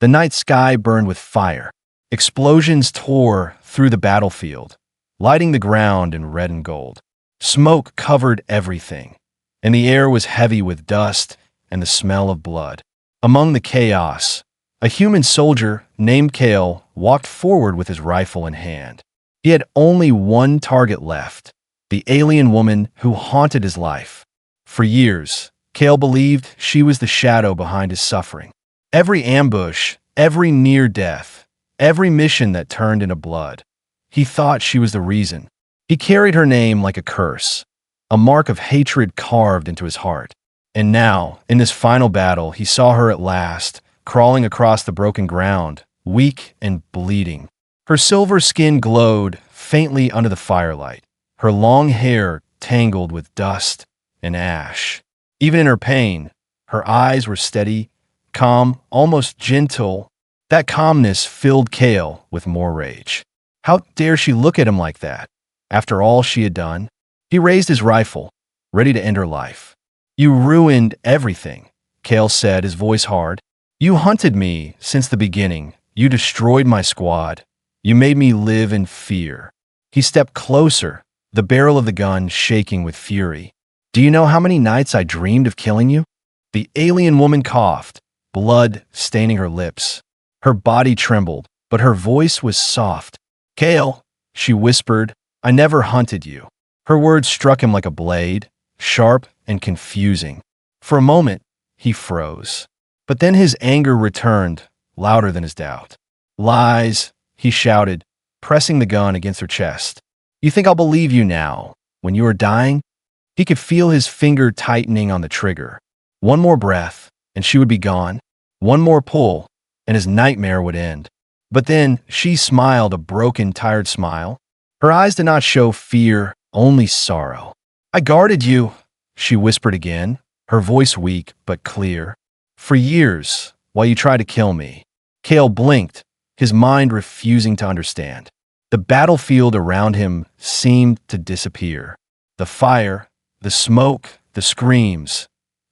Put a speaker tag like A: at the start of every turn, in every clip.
A: The night sky burned with fire. Explosions tore through the battlefield, lighting the ground in red and gold. Smoke covered everything, and the air was heavy with dust and the smell of blood. Among the chaos, a human soldier named Kale walked forward with his rifle in hand. He had only one target left, the alien woman who haunted his life. For years, Kale believed she was the shadow behind his suffering. Every ambush, every near death, every mission that turned into blood, he thought she was the reason. He carried her name like a curse, a mark of hatred carved into his heart. And now, in this final battle, he saw her at last, crawling across the broken ground, weak and bleeding. Her silver skin glowed faintly under the firelight, her long hair tangled with dust and ash. Even in her pain, her eyes were steady, calm, almost gentle. That calmness filled Kale with more rage. How dare she look at him like that? After all she had done, he raised his rifle, ready to end her life. "You ruined everything," Kale said, his voice hard. "You hunted me since the beginning. You destroyed my squad. You made me live in fear." He stepped closer, the barrel of the gun shaking with fury. "Do you know how many nights I dreamed of killing you?" The alien woman coughed, blood staining her lips. Her body trembled, but her voice was soft. "Kale," she whispered, "I never hunted you." Her words struck him like a blade, sharp and confusing. For a moment, he froze. But then his anger returned, louder than his doubt. "Lies," he shouted, pressing the gun against her chest. "You think I'll believe you now, when you are dying?" He could feel his finger tightening on the trigger. One more breath, and she would be gone. One more pull, and his nightmare would end. But then she smiled a broken, tired smile. Her eyes did not show fear, only sorrow. "I guarded you," she whispered again, her voice weak but clear. "For years, while you tried to kill me." Kale blinked, his mind refusing to understand. The battlefield around him seemed to disappear. The fire, the smoke, the screams,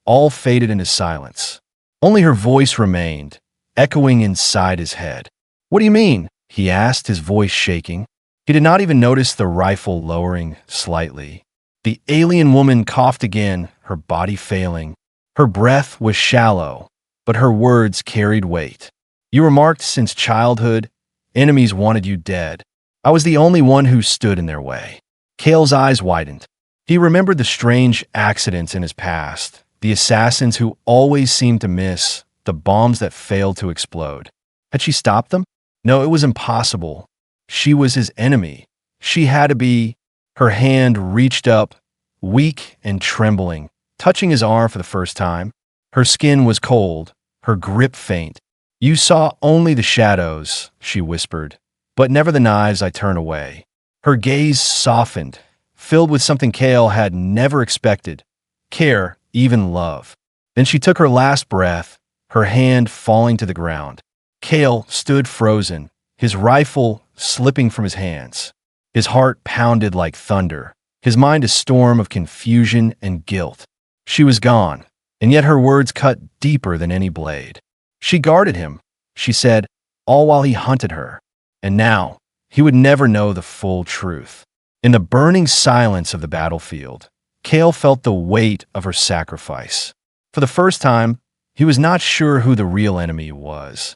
A: all faded into silence. Only her voice remained, echoing inside his head. "What do you mean?" he asked, his voice shaking. He did not even notice the rifle lowering slightly. The alien woman coughed again, her body failing. Her breath was shallow, but her words carried weight. "You were marked since childhood. Enemies wanted you dead. I was the only one who stood in their way." Kale's eyes widened. He remembered the strange accidents in his past, the assassins who always seemed to miss, the bombs that failed to explode. Had she stopped them? No, it was impossible. She was his enemy. She had to be. Her hand reached up, weak and trembling, touching his arm for the first time. Her skin was cold, her grip faint. "You saw only the shadows," she whispered, "but never the knives I turn away." Her gaze softened, filled with something Kale had never expected, care, even love. Then she took her last breath, her hand falling to the ground. Kale stood frozen, his rifle slipping from his hands. His heart pounded like thunder, his mind a storm of confusion and guilt. She was gone, and yet her words cut deeper than any blade. She guarded him, she said, all while he hunted her. And now, he would never know the full truth. In the burning silence of the battlefield, Kale felt the weight of her sacrifice. For the first time, he was not sure who the real enemy was.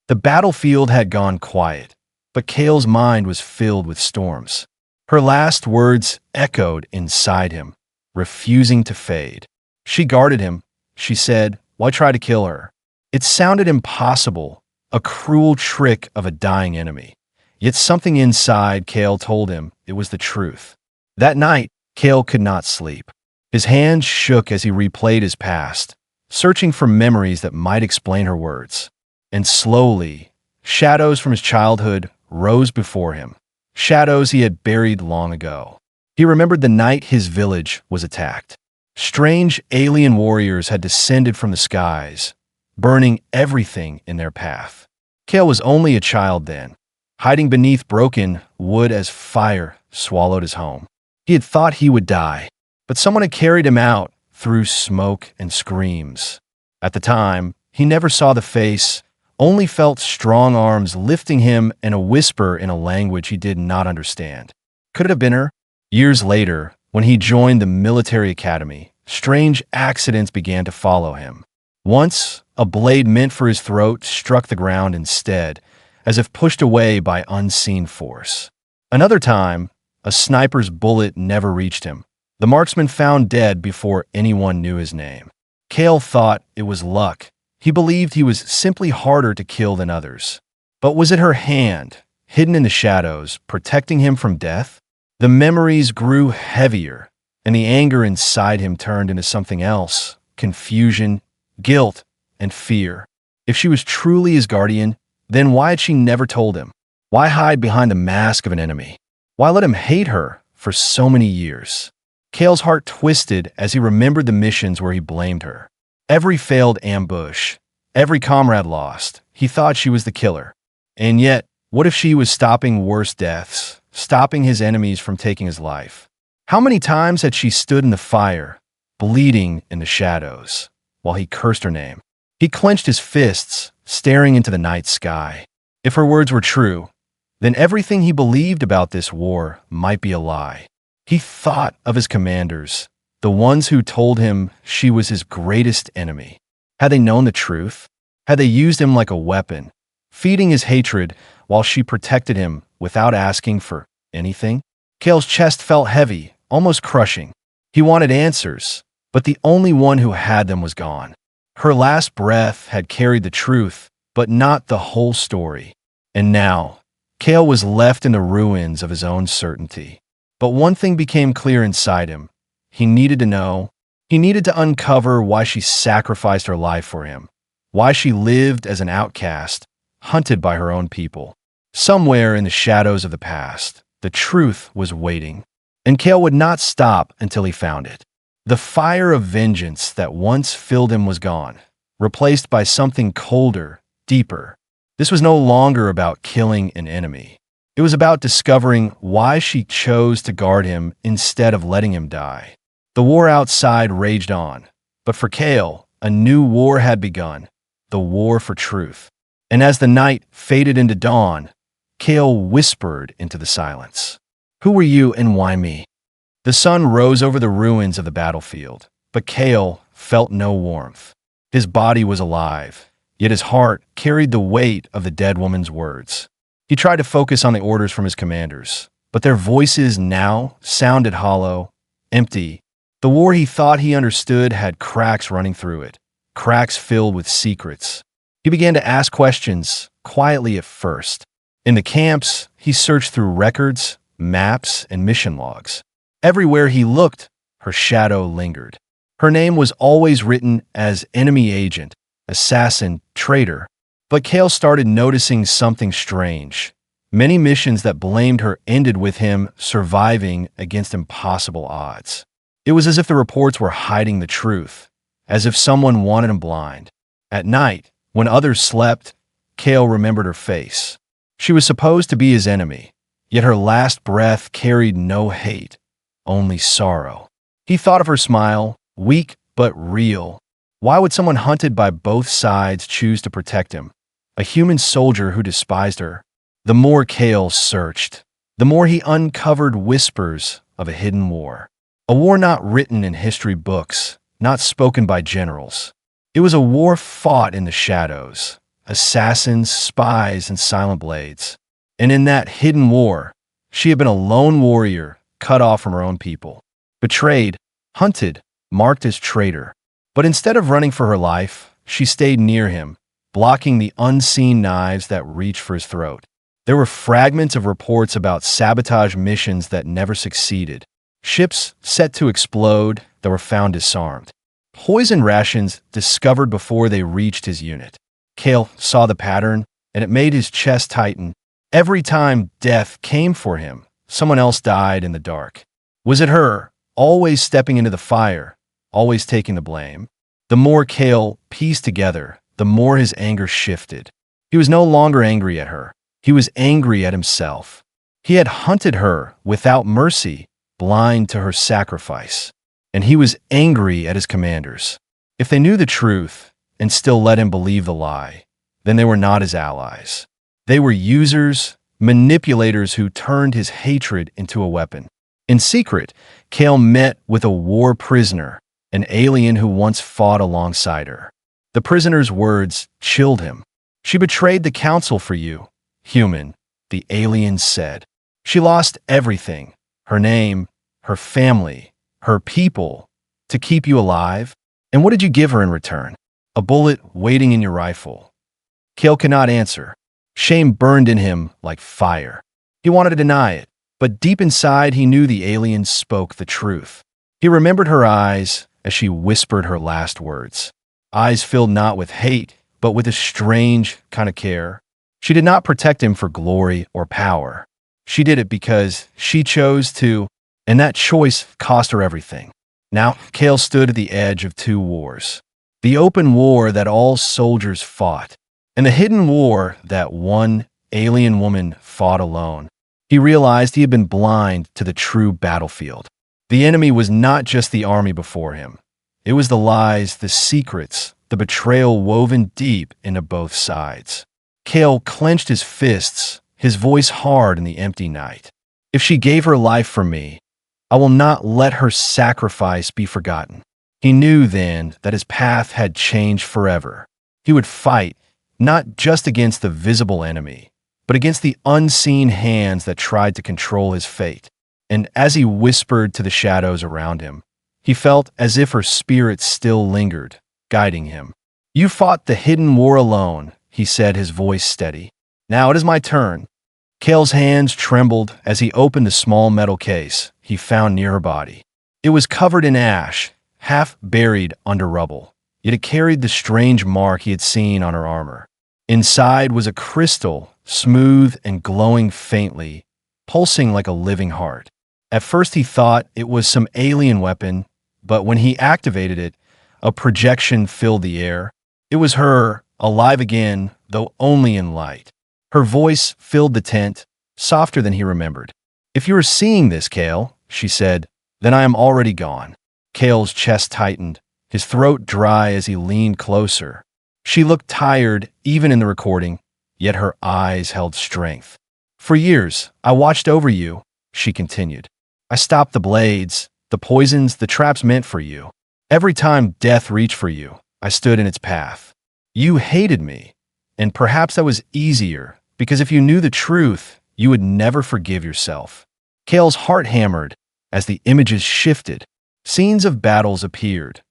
A: The battlefield had gone quiet, but Kale's mind was filled with storms. Her last words echoed inside him, refusing to fade. She guarded him, she said, why try to kill her? It sounded impossible, a cruel trick of a dying enemy. Yet something inside Kale told him it was the truth. That night, Kale could not sleep. His hands shook as he replayed his past, searching for memories that might explain her words. And slowly, shadows from his childhood rose before him, shadows he had buried long ago. He remembered the night his village was attacked. Strange alien warriors had descended from the skies, burning everything in their path. Kale was only a child then, hiding beneath broken wood as fire swallowed his home. He had thought he would die, but someone had carried him out through smoke and screams. At the time, he never saw the face, only felt strong arms lifting him and a whisper in a language he did not understand. Could it have been her? Years later, when he joined the military academy, strange accidents began to follow him. Once, a blade meant for his throat struck the ground instead, as if pushed away by unseen force. Another time, a sniper's bullet never reached him. The marksman found dead before anyone knew his name. Cale thought it was luck. He believed he was simply harder to kill than others. But was it her hand, hidden in the shadows, protecting him from death? The memories grew heavier, and the anger inside him turned into something else: confusion, guilt, and fear. If she was truly his guardian, then why had she never told him? Why hide behind the mask of an enemy? Why let him hate her for so many years? Cale's heart twisted as he remembered the missions where he blamed her. Every failed ambush, every comrade lost, he thought she was the killer. And yet, what if she was stopping worse deaths, stopping his enemies from taking his life? How many times had she stood in the fire, bleeding in the shadows, while he cursed her name? He clenched his fists, staring into the night sky. If her words were true, then everything he believed about this war might be a lie. He thought of his commanders, the ones who told him she was his greatest enemy. Had they known the truth? Had they used him like a weapon, feeding his hatred while she protected him without asking for anything? Cale's chest felt heavy, almost crushing. He wanted answers, but the only one who had them was gone. Her last breath had carried the truth, but not the whole story. And now, Cale was left in the ruins of his own certainty. But one thing became clear inside him. He needed to know. He needed to uncover why she sacrificed her life for him, why she lived as an outcast, hunted by her own people. Somewhere in the shadows of the past, the truth was waiting, and Cale would not stop until he found it. The fire of vengeance that once filled him was gone, replaced by something colder, deeper. This was no longer about killing an enemy. It was about discovering why she chose to guard him instead of letting him die. The war outside raged on, but for Cale, a new war had begun, the war for truth. And as the night faded into dawn, Cale whispered into the silence, "Who were you and why me?" The sun rose over the ruins of the battlefield, but Cale felt no warmth. His body was alive, yet his heart carried the weight of the dead woman's words. He tried to focus on the orders from his commanders, but their voices now sounded hollow, empty. The war he thought he understood had cracks running through it, cracks filled with secrets. He began to ask questions, quietly at first. In the camps, he searched through records, maps, and mission logs. Everywhere he looked, her shadow lingered. Her name was always written as enemy agent, assassin, traitor. But Cale started noticing something strange. Many missions that blamed her ended with him surviving against impossible odds. It was as if the reports were hiding the truth, as if someone wanted him blind. At night, when others slept, Cale remembered her face. She was supposed to be his enemy, yet her last breath carried no hate, only sorrow. He thought of her smile, weak but real. Why would someone hunted by both sides choose to protect him? A human soldier who despised her. The more Cale searched, the more he uncovered whispers of a hidden war. A war not written in history books, not spoken by generals. It was a war fought in the shadows, assassins, spies, and silent blades. And in that hidden war, she had been a lone warrior cut off from her own people, betrayed, hunted, marked as traitor. But instead of running for her life, she stayed near him, blocking the unseen knives that reached for his throat. There were fragments of reports about sabotage missions that never succeeded, ships set to explode that were found disarmed, poison rations discovered before they reached his unit. Cale saw the pattern, and it made his chest tighten. Every time death came for him, someone else died in the dark. Was it her, always stepping into the fire, always taking the blame? The more Cale pieced together, the more his anger shifted. He was no longer angry at her. He was angry at himself. He had hunted her without mercy, blind to her sacrifice. And he was angry at his commanders. If they knew the truth and still let him believe the lie, then they were not his allies. They were users, manipulators who turned his hatred into a weapon. In secret, Kale met with a war prisoner, an alien who once fought alongside her. The prisoner's words chilled him. "She betrayed the council for you, human," the alien said. "She lost everything, her name, her family, her people, to keep you alive. And what did you give her in return? A bullet waiting in your rifle." Kale could not answer. Shame burned in him like fire. He wanted to deny it, but deep inside he knew the alien spoke the truth. He remembered her eyes as she whispered her last words. Eyes filled not with hate, but with a strange kind of care. She did not protect him for glory or power. She did it because she chose to, and that choice cost her everything. Now, Kale stood at the edge of two wars. The open war that all soldiers fought, and the hidden war that one alien woman fought alone. He realized he had been blind to the true battlefield. The enemy was not just the army before him. It was the lies, the secrets, the betrayal woven deep into both sides. Kale clenched his fists, his voice hard in the empty night. "If she gave her life for me, I will not let her sacrifice be forgotten." He knew then that his path had changed forever. He would fight, not just against the visible enemy, but against the unseen hands that tried to control his fate. And as he whispered to the shadows around him, he felt as if her spirit still lingered, guiding him. "You fought the hidden war alone," he said, his voice steady. "Now it is my turn." Kale's hands trembled as he opened the small metal case he found near her body. It was covered in ash, half buried under rubble, yet it carried the strange mark he had seen on her armor. Inside was a crystal, smooth and glowing faintly, pulsing like a living heart. At first he thought it was some alien weapon, but when he activated it, a projection filled the air. It was her, alive again, though only in light. Her voice filled the tent, softer than he remembered. "If you are seeing this, Kale," she said, "then I am already gone." Kale's chest tightened, his throat dry as he leaned closer. She looked tired, even in the recording, yet her eyes held strength. "For years, I watched over you," she continued. "I stopped the blades, the poisons, the traps meant for you. Every time death reached for you, I stood in its path. You hated me, and perhaps that was easier, because if you knew the truth, you would never forgive yourself." Kale's heart hammered as the images shifted. Scenes of battles appeared,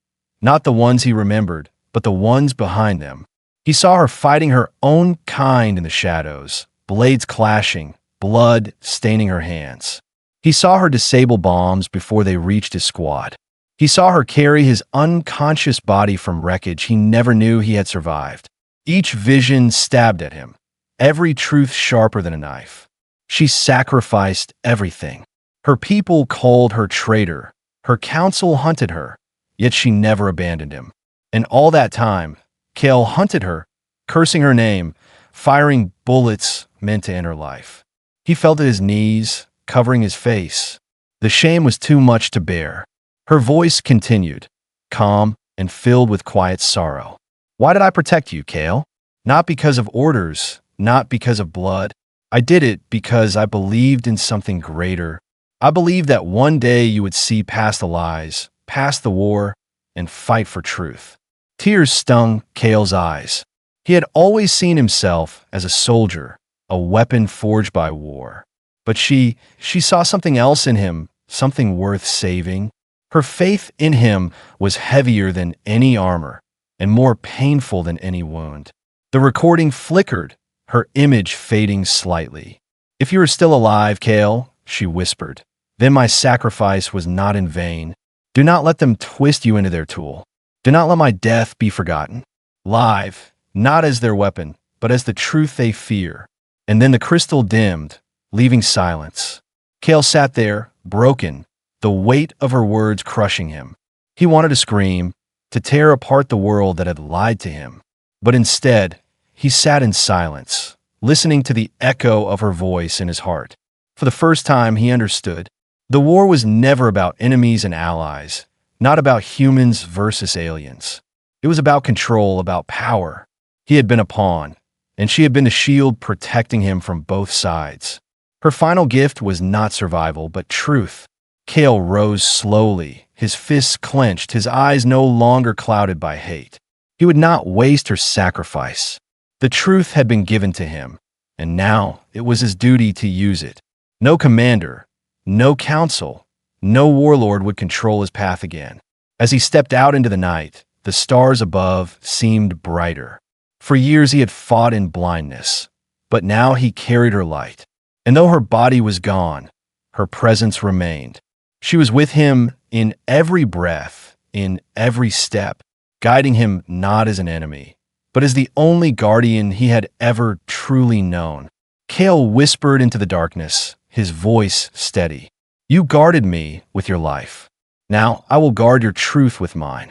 A: not the ones he remembered, but the ones behind them. He saw her fighting her own kind in the shadows, blades clashing, blood staining her hands. He saw her disable bombs before they reached his squad. He saw her carry his unconscious body from wreckage he never knew he had survived. Each vision stabbed at him, every truth sharper than a knife. She sacrificed everything. Her people called her traitor. Her council hunted her, yet she never abandoned him. And all that time, Kale hunted her, cursing her name, firing bullets meant to end her life. He fell to his knees, covering his face. The shame was too much to bear. Her voice continued, calm and filled with quiet sorrow. "Why did I protect you, Kale? Not because of orders, not because of blood. I did it because I believed in something greater. I believed that one day you would see past the lies, past the war, and fight for truth." Tears stung Kale's eyes. He had always seen himself as a soldier, a weapon forged by war. But she saw something else in him, something worth saving. Her faith in him was heavier than any armor and more painful than any wound. The recording flickered, her image fading slightly. "If you are still alive, Kale," she whispered, "then my sacrifice was not in vain. Do not let them twist you into their tool. Do not let my death be forgotten. Live, not as their weapon, but as the truth they fear." And then the crystal dimmed, leaving silence. Kale sat there, broken, the weight of her words crushing him. He wanted to scream, to tear apart the world that had lied to him. But instead, he sat in silence, listening to the echo of her voice in his heart. For the first time, he understood. The war was never about enemies and allies, not about humans versus aliens. It was about control, about power. He had been a pawn, and she had been the shield protecting him from both sides. Her final gift was not survival, but truth. Kale rose slowly, his fists clenched, his eyes no longer clouded by hate. He would not waste her sacrifice. The truth had been given to him, and now it was his duty to use it. No commander, no council, no warlord would control his path again. As he stepped out into the night, the stars above seemed brighter. For years he had fought in blindness, but now he carried her light. And though her body was gone, her presence remained. She was with him in every breath, in every step, guiding him not as an enemy, but as the only guardian he had ever truly known. Kale whispered into the darkness, his voice steady. "You guarded me with your life. Now I will guard your truth with mine."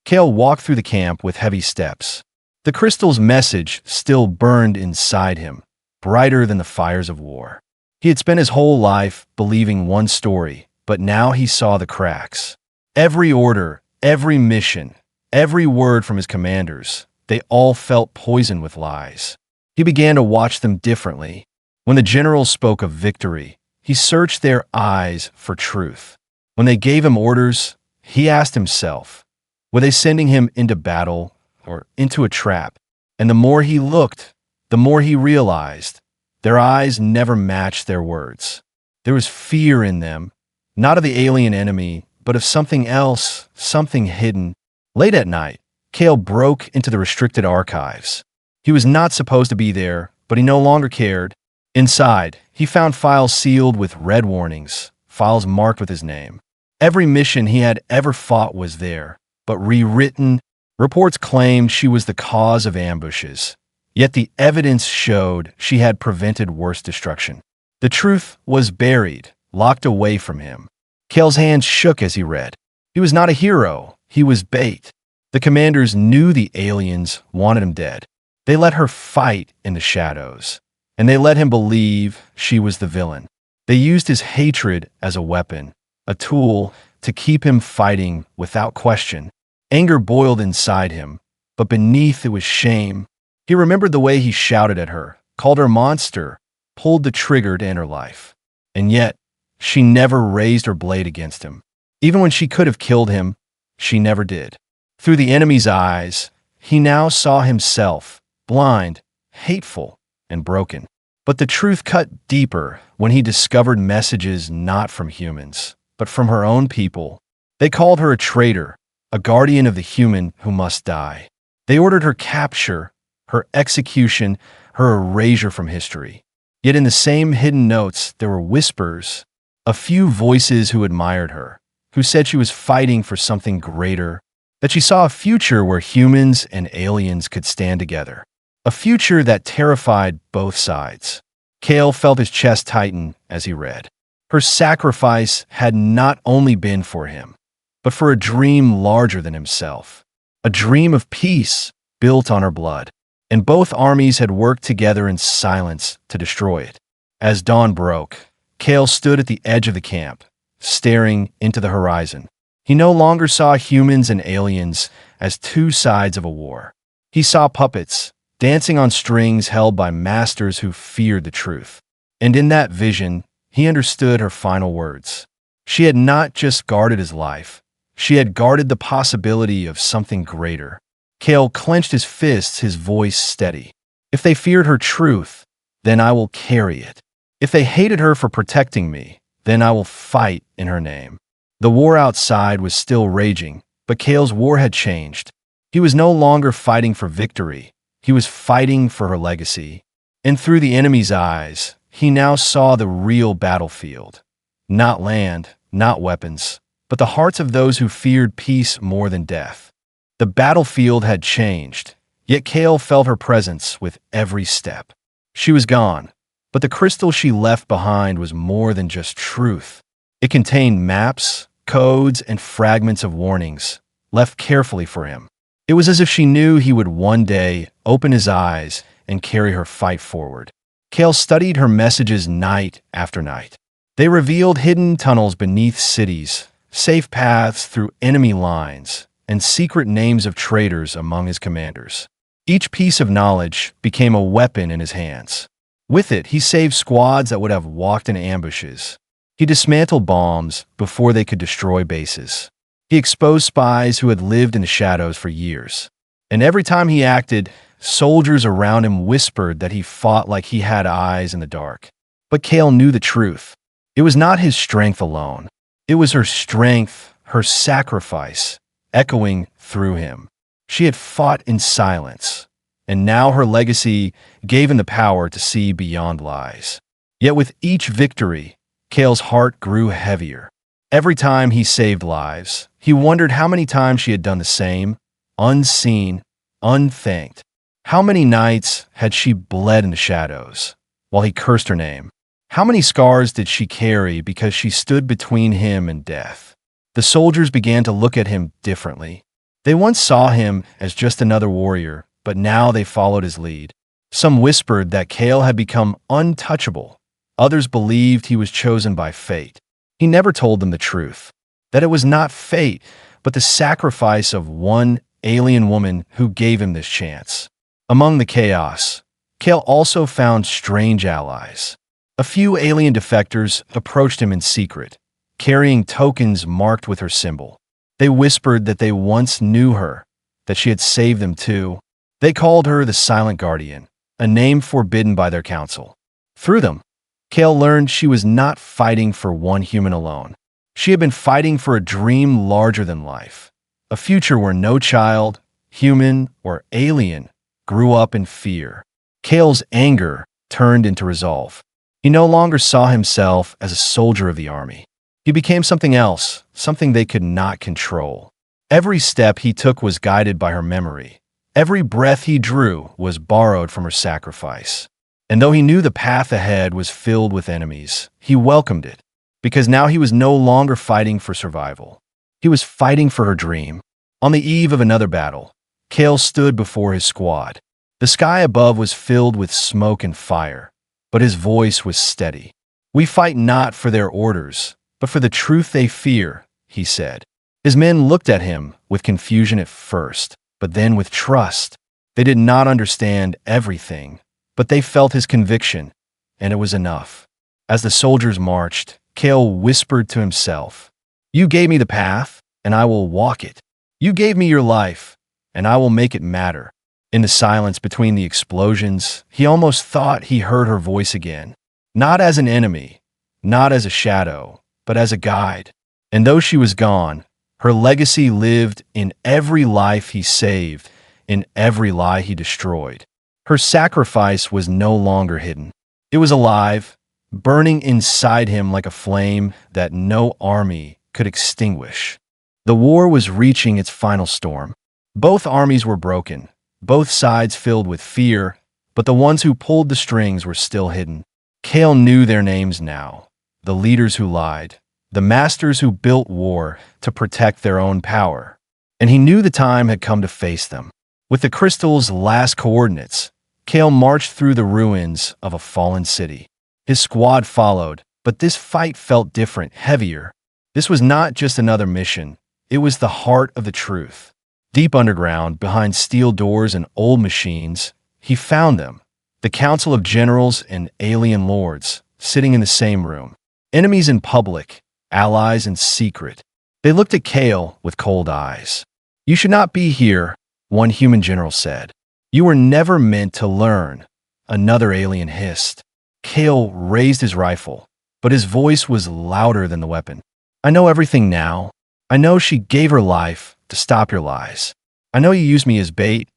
A: Kale walked through the camp with heavy steps. The crystal's message still burned inside him, brighter than the fires of war. He had spent his whole life believing one story, but now he saw the cracks. Every order, every mission, every word from his commanders, they all felt poisoned with lies. He began to watch them differently. When the generals spoke of victory, he searched their eyes for truth. When they gave him orders, he asked himself, were they sending him into battle or into a trap? And the more he looked, the more he realized their eyes never matched their words. There was fear in them, not of the alien enemy, but of something else, something hidden. Late at night, Kale broke into the restricted archives. He was not supposed to be there, but he no longer cared. Inside, he found files sealed with red warnings, files marked with his name. Every mission he had ever fought was there, but rewritten. Reports claimed she was the cause of ambushes, yet the evidence showed she had prevented worse destruction. The truth was buried, locked away from him. Kale's hands shook as he read. He was not a hero, he was bait. The commanders knew the aliens wanted him dead. They let her fight in the shadows, and they let him believe she was the villain. They used his hatred as a weapon, a tool to keep him fighting without question. Anger boiled inside him, but beneath it was shame. He remembered the way he shouted at her, called her monster, pulled the trigger to end her life. And yet, she never raised her blade against him. Even when she could have killed him, she never did. Through the enemy's eyes, he now saw himself, blind, hateful, and broken. But the truth cut deeper when he discovered messages not from humans, but from her own people. They called her a traitor, a guardian of the human who must die. They ordered her capture, her execution, her erasure from history. Yet in the same hidden notes, there were whispers, a few voices who admired her, who said she was fighting for something greater, that she saw a future where humans and aliens could stand together, a future that terrified both sides. Kale felt his chest tighten as he read. Her sacrifice had not only been for him, but for a dream larger than himself, a dream of peace built on her blood. And both armies had worked together in silence to destroy it. As dawn broke, Kale stood at the edge of the camp, staring into the horizon. He no longer saw humans and aliens as two sides of a war. He saw puppets, dancing on strings held by masters who feared the truth. And in that vision, he understood her final words. She had not just guarded his life, she had guarded the possibility of something greater. Kale clenched his fists, his voice steady. If they feared her truth, then I will carry it. If they hated her for protecting me, then I will fight in her name. The war outside was still raging, but Kale's war had changed. He was no longer fighting for victory. He was fighting for her legacy. And through the enemy's eyes, he now saw the real battlefield. Not land, not weapons, but the hearts of those who feared peace more than death. The battlefield had changed, yet Kale felt her presence with every step. She was gone, but the crystal she left behind was more than just truth. It contained maps, codes, and fragments of warnings, left carefully for him. It was as if she knew he would one day open his eyes and carry her fight forward. Kale studied her messages night after night. They revealed hidden tunnels beneath cities, safe paths through enemy lines, and secret names of traitors among his commanders. Each piece of knowledge became a weapon in his hands. With it, he saved squads that would have walked in ambushes. He dismantled bombs before they could destroy bases. He exposed spies who had lived in the shadows for years. And every time he acted, soldiers around him whispered that he fought like he had eyes in the dark. But Kale knew the truth. It was not his strength alone. It was her strength, her sacrifice, echoing through him. She had fought in silence, and now her legacy gave him the power to see beyond lies. Yet with each victory, Kale's heart grew heavier. Every time he saved lives, he wondered how many times she had done the same, unseen, unthanked. How many nights had she bled in the shadows while he cursed her name? How many scars did she carry because she stood between him and death? The soldiers began to look at him differently. They once saw him as just another warrior, but now they followed his lead. Some whispered that Kale had become untouchable. Others believed he was chosen by fate. He never told them the truth, that it was not fate, but the sacrifice of one alien woman who gave him this chance. Among the chaos, Kale also found strange allies. A few alien defectors approached him in secret, carrying tokens marked with her symbol. They whispered that they once knew her, that she had saved them too. They called her the Silent Guardian, a name forbidden by their council. Through them, Kale learned she was not fighting for one human alone. She had been fighting for a dream larger than life, a future where no child, human or alien, grew up in fear. Kale's anger turned into resolve. He no longer saw himself as a soldier of the army. He became something else, something they could not control. Every step he took was guided by her memory. Every breath he drew was borrowed from her sacrifice. And though he knew the path ahead was filled with enemies, he welcomed it, because now he was no longer fighting for survival. He was fighting for her dream. On the eve of another battle, Kale stood before his squad. The sky above was filled with smoke and fire, but his voice was steady. "We fight not for their orders, but for the truth they fear," he said. His men looked at him with confusion at first, but then with trust. They did not understand everything, but they felt his conviction, and it was enough. As the soldiers marched, Kale whispered to himself, "You gave me the path, and I will walk it. You gave me your life, and I will make it matter." In the silence between the explosions, he almost thought he heard her voice again, not as an enemy, not as a shadow, but as a guide. And though she was gone, her legacy lived in every life he saved, in every lie he destroyed. Her sacrifice was no longer hidden. It was alive, burning inside him like a flame that no army could extinguish. The war was reaching its final storm. Both armies were broken, both sides filled with fear, but the ones who pulled the strings were still hidden. Kale knew their names now, the leaders who lied, the masters who built war to protect their own power. And he knew the time had come to face them. With the crystal's last coordinates, Kale marched through the ruins of a fallen city. His squad followed, but this fight felt different, heavier. This was not just another mission. It was the heart of the truth. Deep underground, behind steel doors and old machines, he found them, the council of generals and alien lords, sitting in the same room. Enemies in public, allies in secret. They looked at Kale with cold eyes. "You should not be here," one human general said. "You were never meant to learn," another alien hissed. Kale raised his rifle, but his voice was louder than the weapon. "I know everything now. I know she gave her life to stop your lies. I know you used me as bait,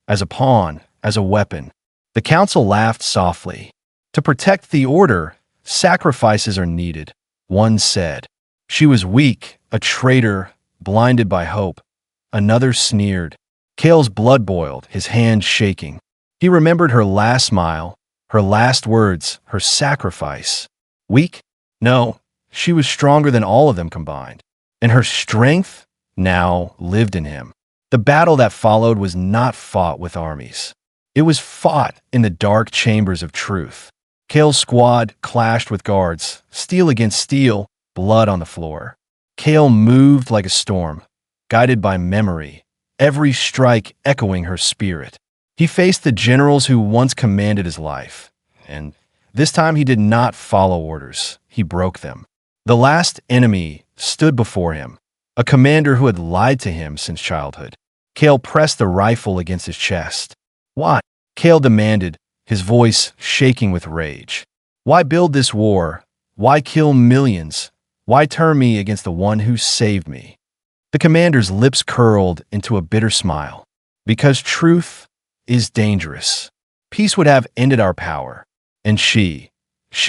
A: as a pawn, as a weapon." The council laughed softly. "To protect the order, sacrifices are needed," one said. "She was weak, a traitor, blinded by hope." Another sneered. Kale's blood boiled, his hands shaking. He remembered her last smile, her last words, her sacrifice. Weak? No, she was stronger than all of them combined. And her strength now lived in him. The battle that followed was not fought with armies. It was fought in the dark chambers of truth. Kale's squad clashed with guards, steel against steel, blood on the floor. Kale moved like a storm, guided by memory, every strike echoing her spirit. He faced the generals who once commanded his life, and this time he did not follow orders. He broke them. The last enemy stood before him, a commander who had lied to him since childhood. Cale pressed the rifle against his chest. "Why?" Cale demanded, his voice shaking with rage. "Why build this war? Why kill millions? Why turn me against the one who saved me?" The commander's lips curled into a bitter smile. "Because truth is dangerous. Peace would have ended our power. And she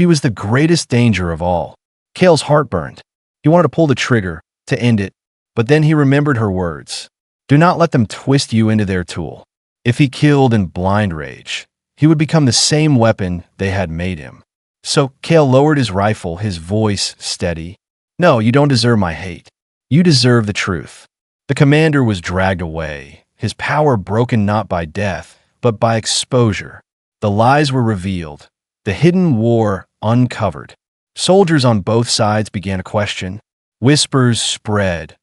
A: was the greatest danger of all." Cale's heart burned. He wanted to pull the trigger, to end it, but then he remembered her words. Do not let them twist you into their tool. If he killed in blind rage, he would become the same weapon they had made him. So Cale lowered his rifle, his voice steady. "No, you don't deserve my hate. You deserve the truth." The commander was dragged away, his power broken not by death, but by exposure. The lies were revealed, the hidden war uncovered. Soldiers on both sides began to question. Whispers spread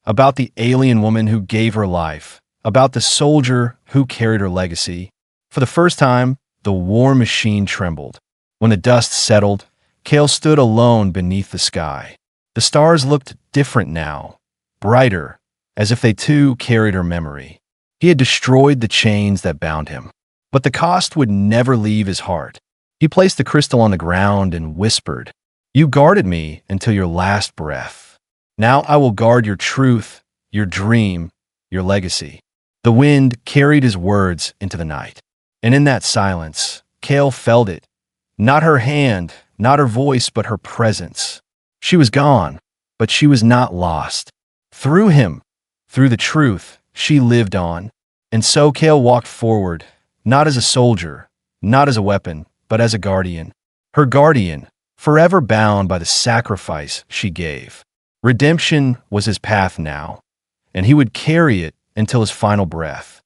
A: about the alien woman who gave her life, about the soldier who carried her legacy. For the first time, the war machine trembled. When the dust settled, Cale stood alone beneath the sky. The stars looked different now, brighter, as if they too carried her memory. He had destroyed the chains that bound him, but the cost would never leave his heart. He placed the crystal on the ground and whispered, "You guarded me until your last breath. Now I will guard your truth, your dream, your legacy." The wind carried his words into the night, and in that silence, Cale felt it. Not her hand, not her voice, but her presence. She was gone, but she was not lost. Through him, through the truth, she lived on. And so Cale walked forward, not as a soldier, not as a weapon, but as a guardian. Her guardian, forever bound by the sacrifice she gave. Redemption was his path now, and he would carry it until his final breath.